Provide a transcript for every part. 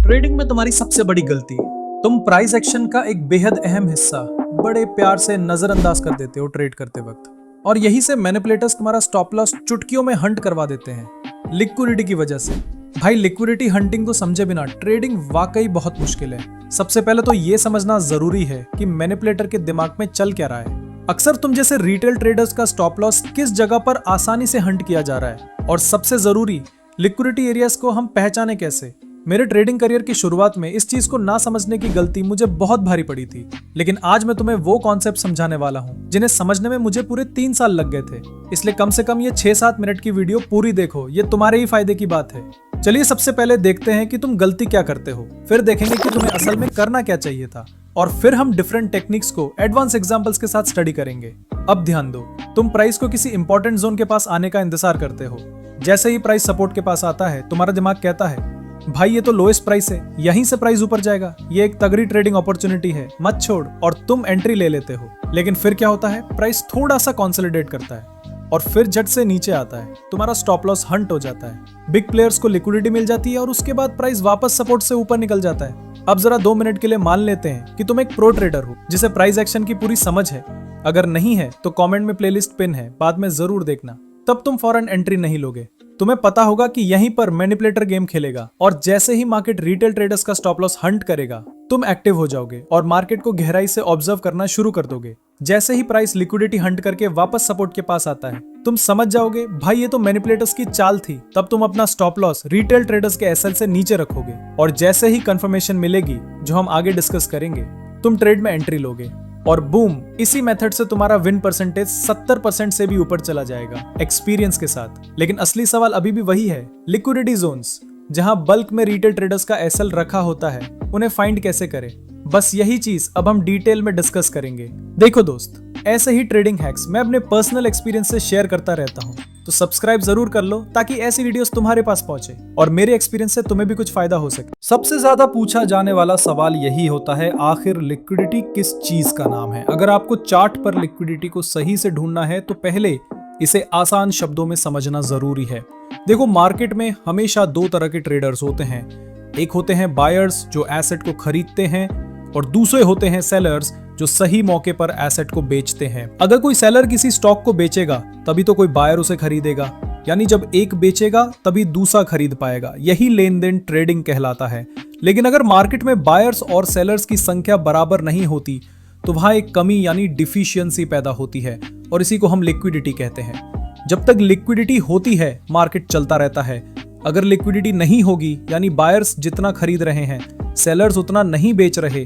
Trading में तुम्हारी सबसे बड़ी गलती, तुम प्राइस एक्शन का एक बेहद अहम हिस्सा बड़े प्यार से नजरअंदाज कर देते हो ट्रेड करते वक्त, और यही से मैनिपुलेटर्स तुम्हारा स्टॉप लॉस चुटकियों में हंट करवा देते हैं लिक्विडिटी की वजह से। भाई, लिक्विडिटी हंटिंग को समझे बिना ट्रेडिंग वाकई बहुत मुश्किल है। सबसे पहले तो ये समझना जरूरी है कि मैनिपुलेटर के दिमाग में चल क्या रहा है। अक्सर तुम जैसे रिटेल ट्रेडर्स का स्टॉप लॉस किस जगह पर आसानी से हंट किया जा रहा है, और सबसे जरूरी लिक्विडिटी एरियाज को हम पहचाने कैसे। मेरे ट्रेडिंग करियर की शुरुआत में इस चीज को ना समझने की गलती मुझे बहुत भारी पड़ी थी, लेकिन आज मैं तुम्हें वो कॉन्सेप्ट समझाने वाला हूँ जिन्हें समझने में मुझे पूरे 3 साल लग गए थे। इसलिए कम से कम ये 6-7 मिनट की वीडियो पूरी देखो, ये तुम्हारे ही फायदे की बात है। चलिए सबसे पहले देखते हैं कि तुम गलती क्या करते हो, फिर देखेंगे कि तुम्हें असल में करना क्या चाहिए था, और फिर हम डिफरेंट टेक्निक्स को एडवांस एग्जांपल्स के साथ स्टडी करेंगे। अब ध्यान दो, तुम प्राइस को किसी इंपॉर्टेंट जोन के पास आने का इंतजार करते हो। जैसे ही प्राइस सपोर्ट के पास आता है, तुम्हारा दिमाग कहता है भाई ये तो लोएस्ट प्राइस है, यहीं से प्राइस ऊपर जाएगा, ये एक तगड़ी ट्रेडिंग अपॉर्चुनिटी है, मत छोड़, और तुम एंट्री ले लेते हो। लेकिन फिर क्या होता है, प्राइस थोड़ा सा कंसोलिडेट करता है और फिर झट से नीचे आता है, तुम्हारा स्टॉप लॉस हंट हो जाता है, बिग प्लेयर्स को लिक्विडिटी मिल जाती है और उसके बाद प्राइस वापस सपोर्ट से ऊपर निकल जाता है। अब जरा 2 मिनट के लिए मान लेते हैं कि तुम एक प्रो ट्रेडर हो जिसे प्राइस एक्शन की पूरी समझ है। अगर नहीं है तो कमेंट में प्लेलिस्ट पिन है, बाद में जरूर देखना। तब तुम फौरन एंट्री नहीं लोगे। तुम्हें पता होगा कि यहीं पर मैनिपुलेटर गेम खेलेगा, और जैसे ही मार्केट रिटेल ट्रेडर्स का स्टॉप लॉस हंट करेगा, तुम एक्टिव हो जाओगे और मार्केट को गहराई से ऑब्जर्व करना शुरू कर दोगे। जैसे ही प्राइस लिक्विडिटी हंट करके वापस सपोर्ट के पास आता है, तुम समझ जाओगे भाई ये तो मैनिपुलेटर्स की चाल थी। तब तुम अपना स्टॉप लॉस रिटेल ट्रेडर्स के एसएल से नीचे रखोगे, और जैसे ही कंफर्मेशन मिलेगी, जो हम आगे डिस्कस करेंगे, तुम ट्रेड में एंट्री लोगे, और बूम, इसी मेथड से तुम्हारा विन परसेंटेज 70% से भी ऊपर चला जाएगा एक्सपीरियंस के साथ। लेकिन असली सवाल अभी भी वही है, लिक्विडिटी जोन्स, जहां बल्क में रिटेल ट्रेडर्स का एसएल रखा होता है, उन्हें फाइंड कैसे करें। बस यही चीज अब हम डिटेल में डिस्कस करेंगे। देखो दोस्त, ऐसे ही ट्रेडिंग हैक्स मैं अपने पर्सनल एक्सपीरियंस से शेयर करता रहता हूँ, तो सब्सक्राइब जरूर कर लो ताकि ऐसी वीडियोस तुम्हारे पास पहुंचे और मेरे एक्सपीरियंस से तुम्हें भी कुछ फायदा हो सके। सबसे ज्यादा पूछा जाने वाला सवाल यही होता है, आखिर लिक्विडिटी किस चीज का नाम है। अगर आपको चार्ट पर लिक्विडिटी को सही से ढूंढना है तो पहले इसे आसान शब्दों में समझना जरूरी है। देखो, मार्केट में हमेशा 2 तरह के ट्रेडर्स होते हैं। एक होते हैं बायर्स जो एसेट को खरीदते हैं, और दूसरे होते हैं सेलर्स जो सही मौके पर एसेट को बेचते हैं। अगर कोई सेलर किसी स्टॉक को बेचेगा तभी तो कोई बायर उसे खरीदेगा, यानी जब एक बेचेगा तभी दूसरा खरीद पाएगा। यही लेन देन ट्रेडिंग कहलाता है। लेकिन अगर मार्केट में बायर्स और सेलर्स की संख्या बराबर नहीं होती तो वहां एक कमी यानी डिफिशियंसी पैदा होती है, और इसी को हम लिक्विडिटी कहते हैं। जब तक लिक्विडिटी होती है मार्केट चलता रहता है। अगर लिक्विडिटी नहीं होगी, यानी बायर्स जितना खरीद रहे हैं सेलर्स उतना नहीं बेच रहे,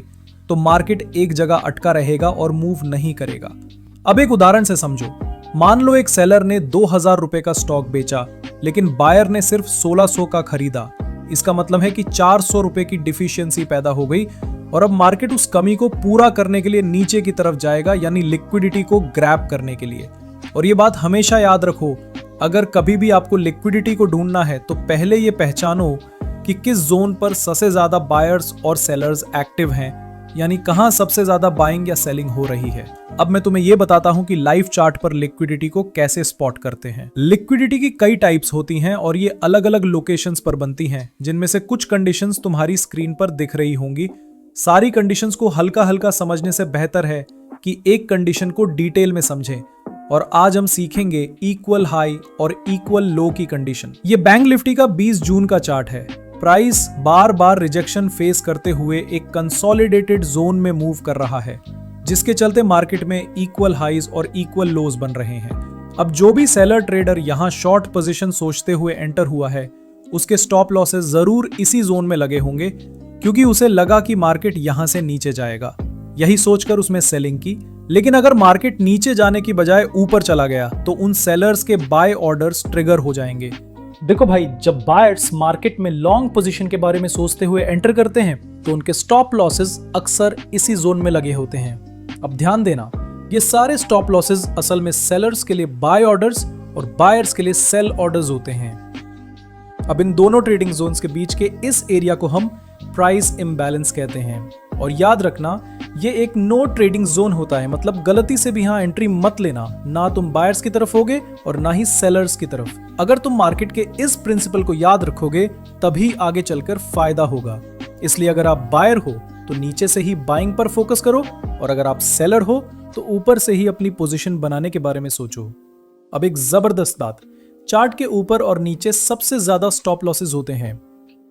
तो मार्केट एक जगह अटका रहेगा और मूव नहीं करेगा। अब एक उदाहरण से समझो, मान लो एक सेलर ने 2000 रुपए का स्टॉक बेचा, लेकिन बायर ने सिर्फ 1600 का खरीदा। इसका मतलब है कि 400 रुपए की डिफिशियंसी पैदा हो गई, और अब मार्केट उस कमी को पूरा करने के लिए नीचे की तरफ जाएगा, यानी लिक्विडिटी को ग्रैब करने के लिए। और ये बात हमेशा याद रखो, अगर कभी भी आपको लिक्विडिटी को ढूंढना है तो पहले ये पहचानो कि किस जोन पर सबसे ज्यादा बायर्स और सेलर्स एक्टिव हैं, यानी कहां सबसे ज्यादा बाइंग या सेलिंग हो रही है। अब मैं तुम्हें यह बताता हूं कि लाइव चार्ट पर लिक्विडिटी को कैसे स्पॉट करते हैं। लिक्विडिटी की कई टाइप्स होती हैं और ये अलग अलग लोकेशंस पर बनती हैं, जिनमें से कुछ कंडीशंस तुम्हारी स्क्रीन पर दिख रही होंगी। सारी कंडीशंस को हल्का हल्का समझने से बेहतर है कि एक कंडीशन को डिटेल में समझें, और आज हम सीखेंगे इक्वल हाई और इक्वल लो की कंडीशन। ये बैंक निफ्टी का 20 जून का चार्ट है। प्राइस बार बार रिजेक्शन फेस करते हुए एक कंसोलिडेटेड जोन में मूव कर रहा है, जिसके चलते मार्केट में इक्वल हाईज और इक्वल लोज बन रहे हैं। अब जो भी सेलर ट्रेडर यहां शॉर्ट पोजीशन सोचते हुए एंटर हुआ है, उसके स्टॉप लॉसेस जरूर इसी जोन में लगे होंगे, क्योंकि उसे लगा कि मार्केट यहां से नीचे जाएगा। यही सोचकर उसमें सेलिंग की। लेकिन अगर मार्केट नीचे जाने की बजाय ऊपर चला गया तो उन सेलर्स के बाय ऑर्डर्स ट्रिगर हो जाएंगे। देखो भाई, जब बायर्स मार्केट में लॉन्ग पोजीशन के बारे में सोचते हुए एंटर करते हैं तो उनके स्टॉप लॉसेस अक्सर इसी जोन में लगे होते हैं। अब ध्यान देना, ये सारे स्टॉप लॉसेस असल में सेलर्स के लिए बाय ऑर्डर्स और बायर्स के लिए सेल ऑर्डर्स होते हैं। अब इन दोनों ट्रेडिंग जोन्स के बीच के इस एरिया को हम प्राइस इम्बैलेंस कहते हैं। और याद रखना, ये एक नो ट्रेडिंग जोन होता है, मतलब गलती से भी यहाँ एंट्री मत लेना। ना तुम बायर्स की तरफ होगे और ना ही सेलर्स की तरफ। अगर तुम मार्केट के इस प्रिंसिपल को याद रखोगे तभी आगे चलकर फायदा होगा। इसलिए अगर आप बायर हो तो नीचे से ही बाइंग पर फोकस करो, और अगर आप सेलर हो तो ऊपर से ही अपनी पोजीशन बनाने के बारे में सोचो। अब एक जबरदस्त बात, चार्ट के ऊपर और नीचे सबसे ज्यादा स्टॉप लॉसेस होते हैं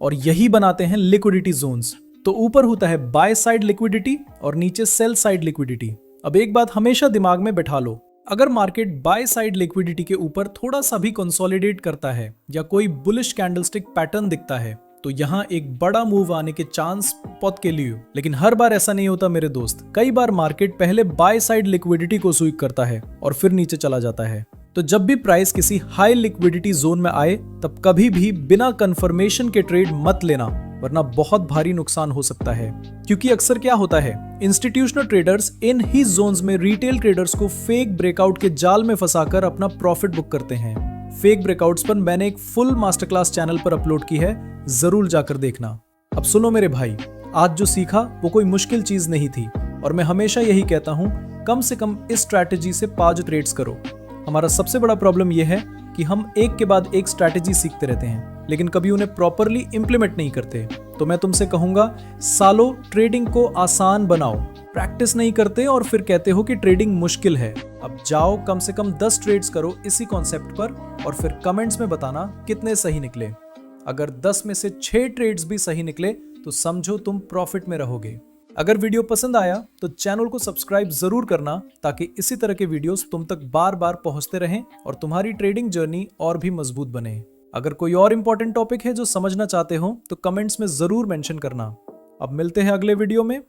और यही बनाते हैं लिक्विडिटी जोन्स। तो ऊपर होता है बाय साइड लिक्विडिटी और नीचे सेल साइड लिक्विडिटी। अब एक बात हमेशा दिमाग में बैठा लो, अगर मार्केट बाय साइड लिक्विडिटी के ऊपर थोड़ा सा भी कंसोलिडेट करता है या कोई बुलिश कैंडलस्टिक पैटर्न दिखता है तो यहाँ एक बड़ा मूव आने के चांस पॉट के लिए। लेकिन हर बार ऐसा नहीं होता मेरे दोस्त। कई बार मार्केट पहले बाय साइड लिक्विडिटी को स्वीप करता है और फिर नीचे चला जाता है। तो जब भी प्राइस किसी हाई लिक्विडिटी जोन में आए तब कभी भी बिना कंफर्मेशन के ट्रेड मत लेना, वरना बहुत भारी नुकसान हो सकता है। क्योंकि अक्सर क्या होता है, इंस्टीट्यूशनल ट्रेडर्स इन ही जोन्स में रिटेल ट्रेडर्स को फेक ब्रेकआउट के जाल में फंसाकर अपना प्रॉफिट बुक करते हैं। फेक ब्रेकआउट्स पर मैंने एक फुल मास्टर क्लास चैनल पर अपलोड की है, जरूर जाकर देखना। अब सुनो मेरे भाई, आज जो सीखा वो कोई मुश्किल चीज नहीं थी और मैं हमेशा यही कहता हूं, कम से कम इस स्ट्रैटेजी से 5 ट्रेड्स करो। हमारा सबसे बड़ा प्रॉब्लम यह है कि हम एक के बाद एक स्ट्रैटेजी सीखते रहते हैं लेकिन कभी उन्हें प्रॉपरली इंप्लीमेंट नहीं करते। तो मैं तुमसे कहूंगा, सालों ट्रेडिंग को आसान बनाओ। प्रैक्टिस नहीं करते और फिर कहते हो कि ट्रेडिंग मुश्किल है। अब जाओ, कम से कम 10 ट्रेड्स करो इसी कॉन्सेप्ट पर और फिर कमेंट्स में बताना कितने सही निकले। अगर 10 में से 6 ट्रेड्स भी सही निकले तो समझो तुम प्रॉफिट में रहोगे। अगर वीडियो पसंद आया तो चैनल को सब्सक्राइब जरूर करना ताकि इसी तरह के वीडियोस तुम तक बार बार पहुंचते रहें और तुम्हारी ट्रेडिंग जर्नी और भी मजबूत बने। अगर कोई और इंपॉर्टेंट टॉपिक है जो समझना चाहते हो तो कमेंट्स में जरूर मेंशन करना। अब मिलते हैं अगले वीडियो में।